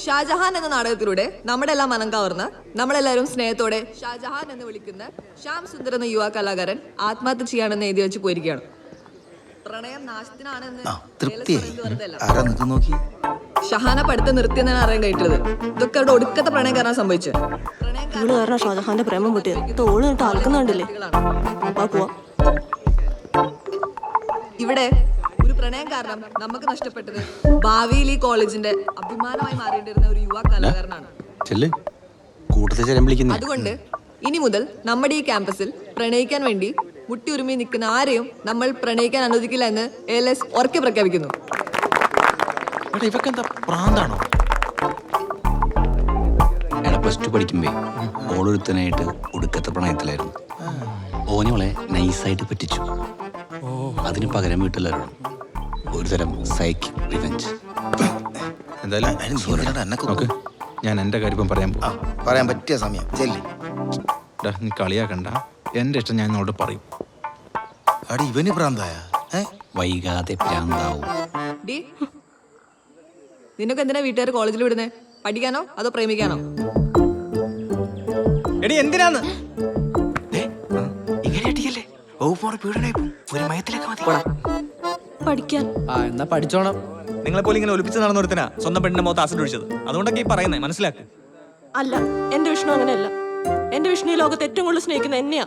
ഷാജഹാൻ എന്ന നാടകത്തിലൂടെ നമ്മുടെ എല്ലാം മനം കവർന്ന് നമ്മളെല്ലാവരും സ്നേഹത്തോടെ ഷാജഹാൻ എന്ന് വിളിക്കുന്ന ശ്യാം സുന്ദർ എന്ന യുവ കലാകാരൻ ആത്മഹത്യ ചെയ്യാണെന്ന് എഴുതി വെച്ച് പോയിരിക്കുകയാണ്. പ്രണയം നാശത്തിനാണെന്ന് ഷഹാന പഠിത്തം നിർത്തിയെന്നാണ് അറിയാൻ കഴിയുന്നത്. ഇതൊക്കെ അവരുടെ ഒടുക്കത്തെ പ്രണയം കാരണം സംഭവിച്ചത്. ഷാജഹാന്റെ പ്രേമം പൊട്ടിയത് തോള് ആൽക്കുന്നുണ്ടല്ലേ. ഇവിടെ ഒരു പ്രണയം കാരണം നമുക്ക് നഷ്ടപ്പെട്ടത് ഭാവിയിൽ ഈ കോളേജിന്റെ അഭിമാനമായി മാറേണ്ടിരുന്ന ഒരു യുവ കലാകാരനാണ്. അതുകൊണ്ട് ഇനി മുതൽ നമ്മുടെ ഈ ക്യാമ്പസിൽ പ്രണയിക്കാൻ വേണ്ടി മുട്ടിയുരുമി നിൽക്കുന്ന ആരെയും നമ്മൾ പ്രണയിക്കാൻ അനുവദിക്കില്ല എന്ന് ALS ഉറക്കെ പ്രഖ്യാപിക്കുന്നു. പ്ലസ് ടു പഠിക്കുമ്പോ ഓളൊരുത്തനായിട്ട് ഒടുക്കത്തെ പ്രണയത്തിലായിരുന്നു. ഓനോളെ നൈസായിട്ട് പറ്റിച്ചു. അതിന് പകരം വീട്ടിലായിരുന്നു ഒരു തരം സൈക്കിക് റിവെഞ്ച്. ഞാൻ എന്റെ കാര്യം പറയാൻ പറ്റിയ സമയം നീ കളിയാക്കണ്ട. എന്റെ ഇഷ്ടം ഞാൻ നിന്നോട് പറയും. ഇവന് പ്രാന്തായ വൈകാതെ പ്രാന്താവും. നിനക്ക് എന്തിനാ വീട്ടുകാർ കോളേജിൽ വിടുന്നേ? പഠിക്കാനോ അതോ പ്രേമിക്കാനോ? എന്തിനാന്ന് പഠിക്കാൻ എന്നാ പഠിച്ചോണം. നിങ്ങളെ പോലെ ഇങ്ങനെ ഒലിപ്പിച്ച് നടന്നൊരുത്തനാ സ്വന്തം പെണ്ണിന്റെ മുഖത്ത് ആസിഡ് ഒഴിച്ചത്. അതുകൊണ്ടൊക്കെ ഈ പറയുന്നേ മനസ്സിലാക്ക്. അല്ല, എന്റെ വിഷ്ണു അങ്ങനെയല്ല. എന്റെ വിഷ്ണു ഈ ലോകത്ത് ഏറ്റവും കൂടുതൽ സ്നേഹിക്കുന്ന എന്നെയാ.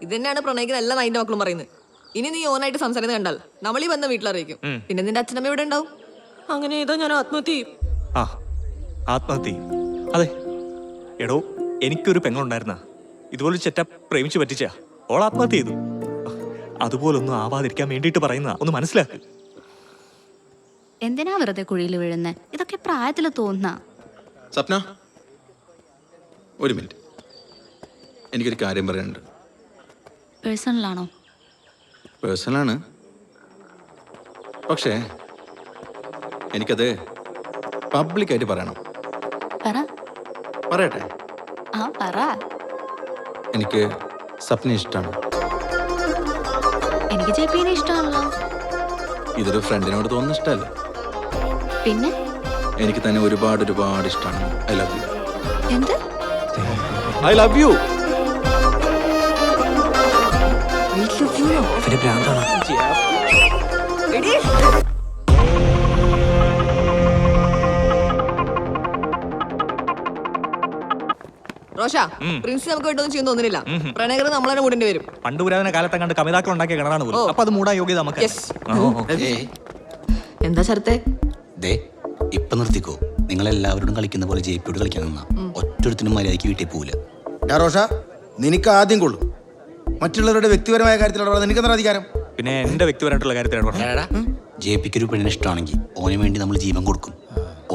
ഇത് തന്നെയാണ് പ്രണയിക്കുന്ന എല്ലാ നായിന്റെ മക്കളും പറയുന്നത്. ഇനി നീ ഓനായിട്ട് സംസാരിക്കുന്നത് കണ്ടാൽ നമ്മൾ ഈ ബന്ധം വീട്ടിലറിയിക്കും. പിന്നെ നിന്റെ അച്ഛനമ്മ ഇവിടെ ഉണ്ടാവും. അങ്ങനെ ചെയ്താൽ ഞാൻ ആത്മഹത്യ ചെയ്യും. ആത്മഹത്യ? അതെ എടോ, എനിക്കൊരു പെങ്ങളുണ്ടായിരുന്ന ഇതുപോലെ ചെറ്റ പ്രേമിച്ചു പറ്റിച്ച ഓൾ ആത്മഹത്യ ചെയ്തു. അതുപോലൊന്നും ആവാതിരിക്കാൻ വേണ്ടിയിട്ട് പറയുന്ന ഒന്ന് മനസ്സിലാക്ക്. എന്തിനാ വെറുതെ കുഴിയിൽ വീഴുന്നേ? ഇതൊക്കെ പ്രായത്തിൽ തോന്നുന്ന. സ്വപ്ന, ഒരു മിനിറ്റ്, എനിക്കൊരു കാര്യം പറയാനുണ്ട്. പേഴ്സണലാണോ? പേഴ്സണലാണ്, പക്ഷേ എനിക്കത് പബ്ലിക്കായിട്ട് പറയണം. പറയട്ടെ? എനിക്ക് സ്വപ്ന ഇഷ്ടമാണ്. എനിക്ക് ജെപിനെ ഇഷ്ടമാണല്ലോ. ഇതൊരു ഫ്രണ്ടിനോട് തോന്നുന്ന ഇഷ്ടമല്ല. പിന്നെ എനിക്ക് തന്നെ ഒരുപാട് ഒരുപാട് ഇഷ്ടമാണ്. I love you. എന്ത്? I love you. Rosha, Prince നമുക്ക് വേണ്ടൊന്നും ചെയ്യുന്ന തോന്നുന്നില്ല. പ്രണയകർ നമ്മളെ കൂടേണ്ടി വരും. പണ്ട് പുരാതന കാലത്തെ കണ്ട് കവിതാക്കൾ ഉണ്ടാക്കിയ കിണറാണ് പോലും. അപ്പൊ അത് മൂടാൻ യോഗ്യത നമുക്ക്. എന്താ ശരത്തെ? ഇപ്പൊ നിർത്തിക്കോ. നിങ്ങളെല്ലാവരോടും കളിക്കുന്ന പോലെ ജെപിയോട് കളിക്കാൻ നിന്നാ ഒറ്റൊരുത്തിനും മര്യാദയ്ക്ക് വീട്ടിൽ പോവില്ല. റോഷ, നിനക്ക് ആദ്യം കൊള്ളും. മറ്റുള്ളവരുടെ വ്യക്തിപരമായ കാര്യത്തിലുള്ള നിനക്ക് എന്താ അധികാരം? പിന്നെ എന്റെ വ്യക്തിപരമായിട്ടുള്ള കാര്യത്തിലാണ്. ജെപിക്ക് ഒരു പെണ്ണിനെ ഇഷ്ടമാണെങ്കിൽ ഓന് വേണ്ടി നമ്മൾ ജീവൻ കൊടുക്കും.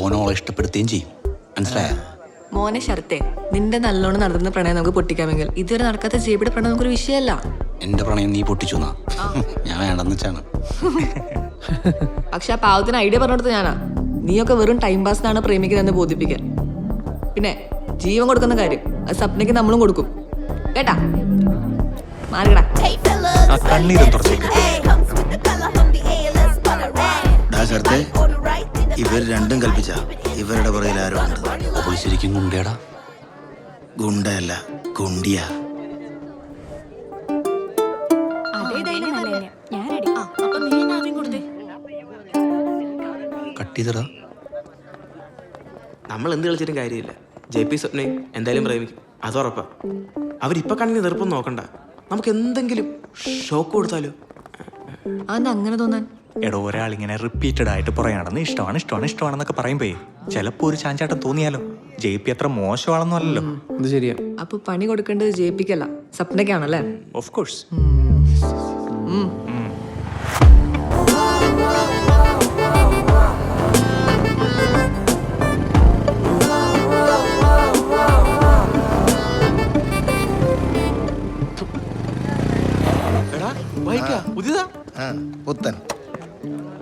ഓനോളെ ഇഷ്ടപ്പെടുത്തുകയും ചെയ്യും. മനസ്സിലായ? മോനെ ശരത്തെ, നിന്റെ നല്ലോണം നടത്തുന്ന പ്രണയം നമുക്ക് പൊട്ടിക്കാമെങ്കിൽ ഇതുവരെ നടക്കാത്ത ജെപിയുടെ പ്രണയം നമുക്കൊരു വിഷയമല്ല. എന്റെ പ്രണയം നീ പൊട്ടിച്ചു എന്നാ ഞാൻ വേണ്ടെന്ന് വെച്ചാണ്. പക്ഷെ ആ പാവത്തിന് ഐഡിയ പറഞ്ഞെടുത്ത് ഞാനാ. നീയൊക്കെ വെറും ടൈം പാസിനാണ് പ്രേമിക്കുന്നതെന്ന് ബോധിപ്പിക്കാൻ. പിന്നെ ജീവൻ കൊടുക്കുന്ന കാര്യം അത് സ്വപ്നയ്ക്ക് നമ്മളും കൊടുക്കും. കേട്ടാ? മാറിക്കടാ. ഇവർ രണ്ടും കൽപ്പിച്ച ഇവരുടെ പുറകിൽ ആരോ ഉണ്ട്. ശരിക്കും ഗുണ്ടയാടാ? ഗുണ്ടയല്ല, ഗുണ്ടിയാ. നമ്മൾ എന്ത് കളിച്ചിട്ടും കാര്യമില്ല. ജെപി സ്വപ്നയും എന്തായാലും പ്രേമിക്കും, അത് ഉറപ്പാ. അവരിപ്പൊ കണ്ണിന് എതിർപ്പം നോക്കണ്ട. നമുക്ക് എന്തെങ്കിലും ഷോക്ക് കൊടുത്താലോ? അങ്ങനെ തോന്നാൻ എടോ, ഒരാൾ ഇങ്ങനെ റിപ്പീറ്റഡ് ആയിട്ട് പറയാണെന്ന് ഇഷ്ടമാണ് ഇഷ്ടമാണ് ഇഷ്ടമാണെന്നൊക്കെ പറയുമ്പോ ചിലപ്പോ ഒരു ചാഞ്ചാട്ടം തോന്നിയാലോ? ജെപി അത്ര മോശമാണെന്നും അല്ലല്ലോ. അത് ശരിയാ. അപ്പൊ പണി കൊടുക്കേണ്ടത് ജെപിക്കല്ല, സ്വപ്നയ്ക്കാണല്ലേ? Of course.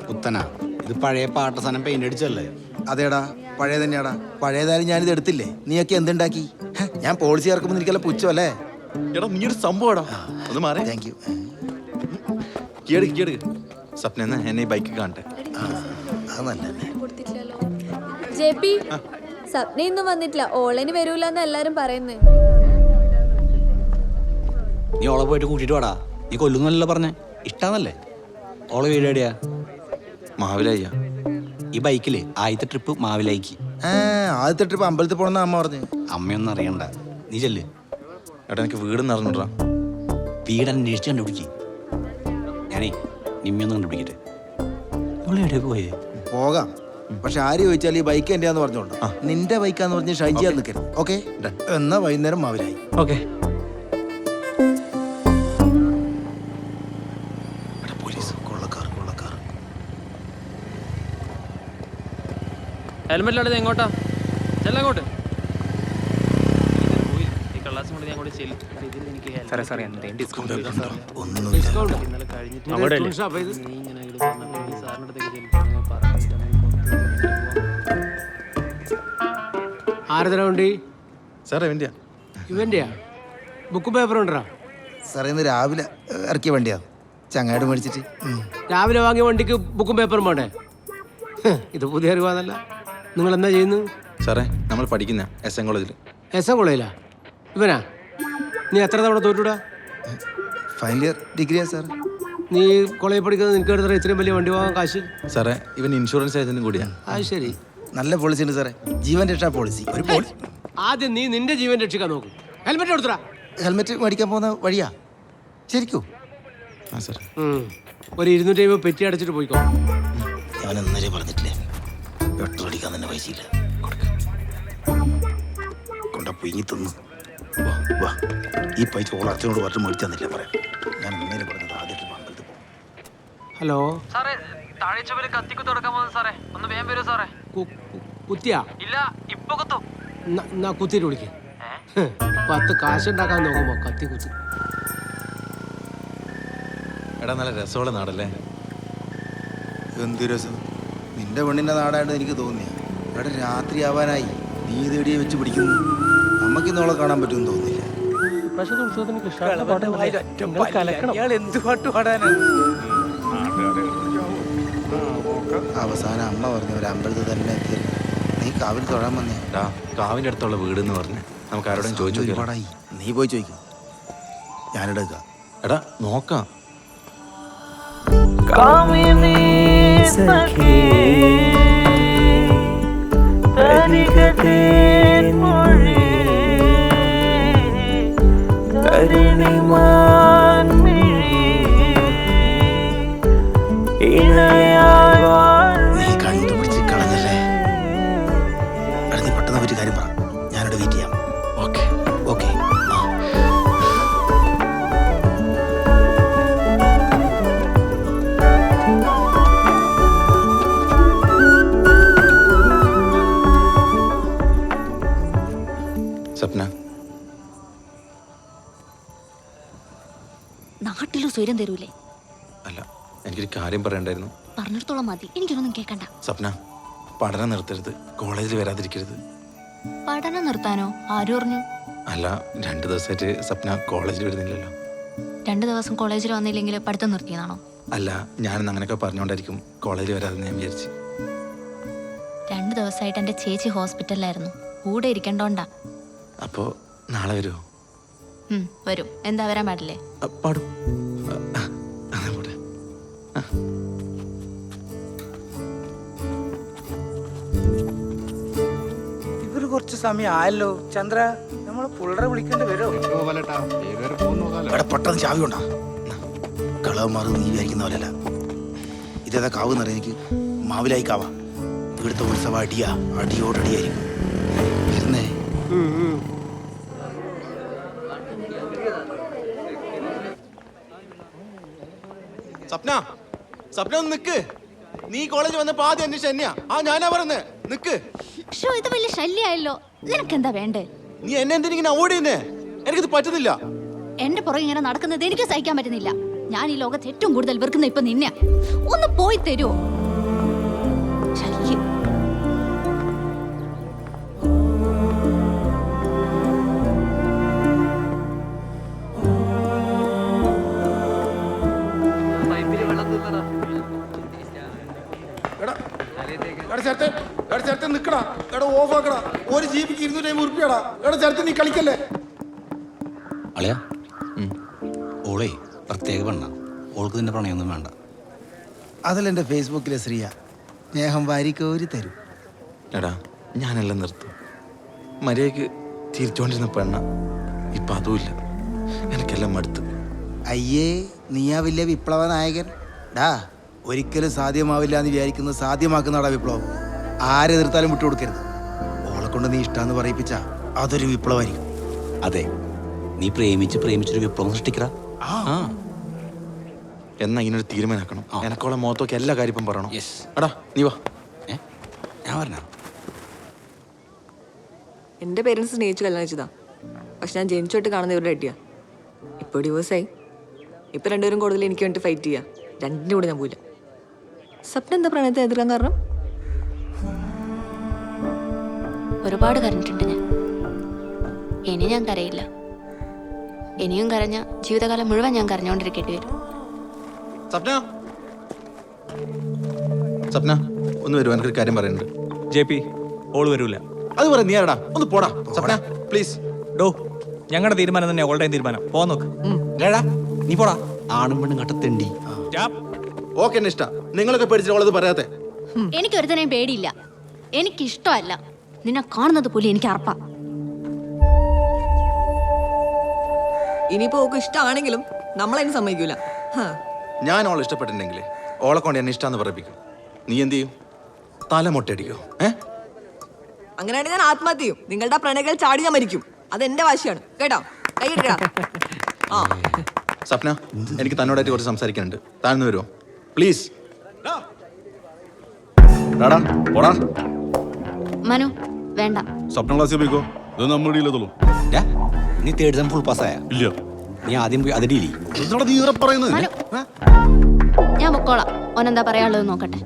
പുത്തനാ? ഇത് പഴയ പാട്ടസാനം പെയിന്റ് അടിച്ചല്ലേ? അതേടാ, പഴയ തന്നെയാടാ. പഴയതായാലും ഞാനിത് എടുത്തില്ലേ. നീയൊക്കെ എന്തുണ്ടാക്കി? ഞാൻ പോളിസി ഇറക്കുമ്പോൾ എനിക്കല്ല പുച്ഛമല്ലേ? എടാ, നീ ഒരു സംഭവം. ഒന്ന് മാറി. Thank you. കേട് സ്വപ്ന എന്നെ ഈ ബൈക്ക് കാണട്ടെ. അത് നല്ല ജെ പി സപ്ന ഇന്നും വന്നിട്ടില്ല. ഓൺലൈന് വരൂലെന്ന് എല്ലാരും പറയുന്നേ. നീ ഓളെ പോയിട്ട് കൂട്ടിയിട്ട് വാടാ. നീ കൊല്ലുന്നല്ല പറഞ്ഞേ. ഇഷ്ടാന്നല്ലേ? ഓളെ വീട് എവിടെയാ? മാവിലയ്യ. ഈ ബൈക്കില് ആദ്യത്തെ ട്രിപ്പ് മാവിലേക്ക്. ആദ്യത്തെ ട്രിപ്പ് അമ്പലത്തിൽ പോണെന്ന് അമ്മ പറഞ്ഞു. അമ്മയൊന്നും അറിയണ്ട, നീ ചെല്ല്. എടാ എനിക്ക് വീടെന്ന് അറിഞ്ഞൂടാ. വീട് അന്വേഷിച്ച് കണ്ടുപിടിക്ക്. ഞാനേ നിമ്മിയൊന്നും കണ്ടുപിടിക്കട്ടെ. ഇവിടെ എവിടെയൊക്കെ പോയേ? പോകാം, പക്ഷെ ആര് ചോദിച്ചാൽ ഈ ബൈക്ക് എന്റെയാന്ന് പറഞ്ഞോണ്ട് നിന്റെ ബൈക്കാന്ന് പറഞ്ഞ് ഷൈജിയാ നിൽക്കരുത്. ഓക്കെ, എന്നാ വൈകുന്നേരം മാവിലായി. ഓക്കെ. പോലീസ്, കൊള്ളക്കാർ കൊള്ളക്കാർ. ഹെൽമെറ്റിലാണ് എങ്ങോട്ടാ? ചെല്ലങ്ങോട്ട്. ആരതര വണ്ടി? സാറേ വേണ്ടിയാ? ഇവന്റെയാ? ബുക്കും പേപ്പറും ഉണ്ടോ? സാറേ ഇന്ന് രാവിലെ ഇറക്കിയ വണ്ടിയാ, ചങ്ങാട് മേടിച്ചിട്ട്. രാവിലെ വാങ്ങിയ വണ്ടിക്ക് ബുക്കും പേപ്പറും വേണ്ടേ? ഇത് പുതിയ അറിവാന്നല്ല. നിങ്ങൾ എന്താ ചെയ്യുന്നു? സാറേ നമ്മൾ പഠിക്കുന്ന SM കോളേജിൽ. SM കോളേജിലാ? ഇവനാ? നീ എത്ര തവണ തോറ്റുടാ? ഫൈനൽ ഇയർ ഡിഗ്രിയാ സാർ. നീ കോളേജിൽ പഠിക്കുന്നത് നിനക്ക് എടുത്ത ഇത്രയും വലിയ വണ്ടി വാങ്ങാൻ കാശ്? സാറേ ഇവൻ ഇൻഷുറൻസ് ഏജന്റും കൂടിയാ. അത് ശരി. നല്ല പോളിസി ഉണ്ട് സാറേ, ജീവൻ രക്ഷാ പോളിസി. ഒരു പോളിസി. ആദ്യം നീ നിന്റെ ജീവൻ രക്ഷിക്കാൻ നോക്കും. ഹെൽമെറ്റ് കൊടുത്തടാ. ഹെൽമെറ്റ് മേടിക്കാൻ പോകുന്ന വഴിയാ? ശരിക്കും? ആ സാർ. ഒരു 250 പെറ്റി അടച്ചിട്ട് പോയിക്കോ. ഞാൻ ഇന്നലെ പറഞ്ഞിട്ടില്ലേ, പെട്രോൾ അടിക്കാൻ തന്നെ പൈസയില്ല. കൊണ്ട പൊങ്ങി തിന്നു. വാ വാ, ഈ പൈസ ഓൾ അച്ഛനോട് പറഞ്ഞു മേടിച്ചു തന്നില്ല പറയാം. ഞാൻ ഇന്നലെ പറഞ്ഞത് ആദ്യമായിട്ട് അമ്പലത്തിൽ പോകും. ഹലോ സാറേ, താഴെ കത്തിക്കു തുടക്കാൻ പോകുന്നത് സാറേ. ഒന്ന് വേഗം വരൂ സാറേ. കുത്തിയാ? ഇല്ല, ഇപ്പൊ കുത്തും. കുത്തിയിട്ട് വിളിക്ക. 10 കാശുണ്ടാക്കാൻ നോക്കുമ്പോ കത്തി കുത്തി. എടാ നല്ല രസമുള്ള നാടല്ലേ? എന്ത് രസം. നിന്റെ പെണ്ണിന്റെ നാടായിട്ട് എനിക്ക് തോന്നിയ. ഇവിടെ രാത്രി ആവാനായി, നീ തേടിയെ വെച്ച് പിടിക്കുന്നു. നമുക്കിന്നോളെ കാണാൻ പറ്റുമെന്ന് തോന്നുന്നില്ല. അവസാനം അമ്മ പറഞ്ഞു ഒരു അമ്പലത്തിൽ തന്നെ എത്തി. നീ കാവിൽ തൊഴാൻ വന്നേ. കാവിന്റെ അടുത്തുള്ള വീട് എന്ന് പറഞ്ഞ് നമുക്ക് ആരോടും ചോദിച്ചു. പാടായി, നീ പോയി ചോദിക്കും, ഞാനെടുക്കാം. എടാ നോക്കാം. നീ കണ്ടുപിടിച്ച് കളഞ്ഞല്ലേ? എടാ നീ പെട്ടെന്ന് ഒരു കാര്യം പറ, ഞാനിവിടെ വെയിറ്റ് ചെയ്യാം. Okay okay. സ്വപ്ന, നാട്ടിലും സ്വയം തരൂലേ? അല്ല എനിക്കൊരു കാര്യം പറയണ്ടായിരുന്നു. പറഞ്ഞിടത്തോളം മതി, എനിക്കൊന്നും കേൾക്കണ്ട. സ്വപ്ന, പഠനം നിർത്തരുത്, കോളേജിൽ വരാതിരിക്കരുത്. പഠനം നിർത്താനോ? ആര് പറഞ്ഞു? അല്ല 2 ദിവസമായിട്ട് സ്വപ്ന കോളേജിൽ വരുന്നില്ലല്ലോ. 2 ദിവസം കോളേജിൽ വന്നില്ലെങ്കിൽ പഠിത്തം നിർത്തിയതാണോ? അല്ല ഞാനിന്ന് അങ്ങനെയൊക്കെ പറഞ്ഞുകൊണ്ടായിരിക്കും കോളേജിൽ വരാതെന്ന് ഞാൻ വിചാരിച്ചു. 2 ദിവസമായിട്ട് എൻ്റെ ചേച്ചി ഹോസ്പിറ്റലിലായിരുന്നു. കൂടെ ഇരിക്കണ്ടോണ്ടാ. അപ്പോൾ നാളെ വരുമോ? വരും. എന്താ വരാൻ പാടില്ലേ? പാടും. ഇവര് കുറച്ച് സമയം ആയല്ലോ. ചന്ദ്ര, നമ്മള് പുള്ളറെ വിളിക്കേണ്ടി വരുമോ? ഇവിടെ പെട്ടെന്ന് ചാവി കൊണ്ടാ. കളവന്മാർ നീ വിചാരിക്കുന്ന പോലെയല്ല. ഇതേതാ കാവ് എന്നറിയാം എനിക്ക്. മാവിലായി കാവാ. ഇവിടുത്തെ ഉത്സവം അടിയാ, അടിയോടടിയായിരിക്കും. വരുന്നേ. സ്വപ്ന, സ്വപ്ന ഒന്ന് നിക്ക്. നീ കോളേജ് വന്നപ്പോ ആദ്യം അന്വേഷിച്ച എന്നെയാ. ഞാനാ പറഞ്ഞേ, നിക്ക്. ഇത് വലിയ ശല്യായല്ലോ. നിനക്ക് എന്താ വേണ്ടേ? നീ എന്നെ എന്തിനെ അവോയ്ഡ് ചെയ്യുന്നേ? എനിക്കിത് പറ്റുന്നില്ല. എന്റെ പുറകെ ഇങ്ങനെ നടക്കുന്നത് എനിക്ക് സഹിക്കാൻ പറ്റുന്നില്ല. ഞാൻ ഈ ലോകത്ത് ഏറ്റവും കൂടുതൽ വെറുക്കുന്ന ഇപ്പൊ നിന്നെ. ഒന്ന് പോയി തരുമോ? ശല്യം. എടാ ചേർത്തേ എടാ ചേർത്ത് നിക്കടാ, എടാ ഓഫ് ആക്കടാ. ഒരു ജീപ്പിക്ക് 250 ഉറുപ്പിയാടാ. എടാ ചേർത്ത് നീ കളിക്കല്ലേ. അളയാ ഓളെ പ്രത്യേക പെണ്ണ, ഓൾക്ക് നിന്റെ പ്രണയൊന്നും വേണ്ട. അതല്ല എൻ്റെ ഫേസ്ബുക്കിലെ ശ്രീയ, സ്നേഹം വാരിക്കോരി തരും. എടാ ഞാനെല്ലാം നിർത്തും. മര്യാദക്ക് തിരിച്ചോണ്ടിരുന്ന പെണ്ണ ഇപ്പം അതുമില്ല. എനിക്കെല്ലാം മടുത്ത്. അയ്യേ, നീയാ വലിയ വിപ്ലവ നായകൻ. ഡാ, ഒരിക്കലും സാധ്യമാവില്ല എന്ന് വിചാരിക്കുന്നത് സാധ്യമാക്കുന്നതാടാ വിപ്ലവം. ആരെ എതിർത്താലും വിട്ടുകൊടുക്കരുത്. ഓളെ കൊണ്ട് നീ ഇഷ്ടാന്ന് പറയിപ്പിച്ച അതൊരു വിപ്ലവമായിരിക്കും. അതെ, നീ പ്രേമിച്ചൊരു വിപ്ലവം സൃഷ്ടിക്കറ. എന്നാ ഇങ്ങനൊരു തീരുമാനാക്കണം. എനക്കോളെ മുഖത്തൊക്കെ എല്ലാ കാര്യം ഇപ്പം പറയണം. യെസ്. എടാ നീ വാ. ഞാൻ പറഞ്ഞ എൻ്റെ പേരൻസ് സ്നേഹിച്ച് കല്യാണം വെച്ചതാ. പക്ഷെ ഞാൻ ജനിച്ചോട്ട് കാണുന്ന ഇവരുടെ അടിയാ. ഇപ്പോൾ ഡിവോഴ്സായി. ഇപ്പം രണ്ടുപേരും കൂടുതൽ എനിക്ക് വേണ്ടി ഫൈറ്റ് ചെയ്യാം. രണ്ടിൻ്റെ കൂടെ ഞാൻ പോയില്ല. സ്വപ്നം എന്താ പ്രണയത്തെ എതിർക്കാൻ കാരണം? ഒരുപാട് കരഞ്ഞിട്ടുണ്ട് ഞാൻ. ഇനി ഞാൻ കരയില്ല. ഇനിയും കരഞ്ഞ ജീവിതകാലം മുഴുവൻ ഞാൻ കരഞ്ഞുകൊണ്ടിരിക്കേണ്ടി വരും. സ്വപ്ന ഒന്ന് വരുമോ? എനിക്കൊരു കാര്യം പറയുന്നുണ്ട്. JP ഓള് വരൂല. അത് പറ, നീ ആരടാ? ഒന്ന് പോടാ സ്വപ്ന പ്ലീസ്. ഡോ, ഞങ്ങളുടെ തീരുമാനം തന്നെ ഓൾടെ തീരുമാനം. പോവാൻ നോക്ക്. നീ പോടാ, ആണും പെണ്ണും കട്ടത്തേണ്ടി. ഓക്കെ, എന്നെ ഇഷ്ടം. നിങ്ങളൊക്കെ പേടിച്ചിട്ട് ഓളത് പറയാത്തെ. എനിക്ക് ഒരുത്തനെയും പേടിയില്ല. എനിക്കിഷ്ടമല്ല. നിന്നെ കാണുന്നത് പോലും എനിക്ക് അറപ്പാ. ഇനിയിപ്പോ ഓക്ക് ഇഷ്ടമാണെങ്കിലും നമ്മളതിന് സമ്മതിക്കൂല. ഞാൻ ഓളെ ഇഷ്ടപ്പെട്ടിട്ടുണ്ടെങ്കിൽ ഓളെ കൊണ്ട് എന്നെ ഇഷ്ടമെന്ന് പറയിപ്പിക്കും. നീ എന്ത് ചെയ്യും? തല മൊട്ടയടിക്കോ? അങ്ങനെയാണെങ്കിൽ ഞാൻ ആത്മഹത്യ ചെയ്യും. നിങ്ങളുടെ പ്രണയങ്ങൾ ചാടി ഞാൻ മരിക്കും. അത് എന്റെ വാശിയാണ് കേട്ടോ. കൈയിട്ടാ. ആ സ്വപ്ന, എനിക്ക് തന്നോടായിട്ട് കുറച്ച് സംസാരിക്കാനുണ്ട്. താഴ്ന്നു വരുമോ പ്ലീസ്? മനു വേണ്ട. സ്വപ്ന ക്ലാസ്സിൽ പോയിക്കോ. ഇത് നമ്മുടെ ഇല്ലതുള്ളൂ. നീ തേർഡ് സെം ഫുൾ പാസ്സായ? ഇല്ല. നീ ആദ്യം പോയി അത് ഡീലി. നീ പറയുന്നത് മനു, ഞാൻ പൊക്കോളാം. ഓനെന്താ പറയാനുള്ളത് നോക്കട്ടെ.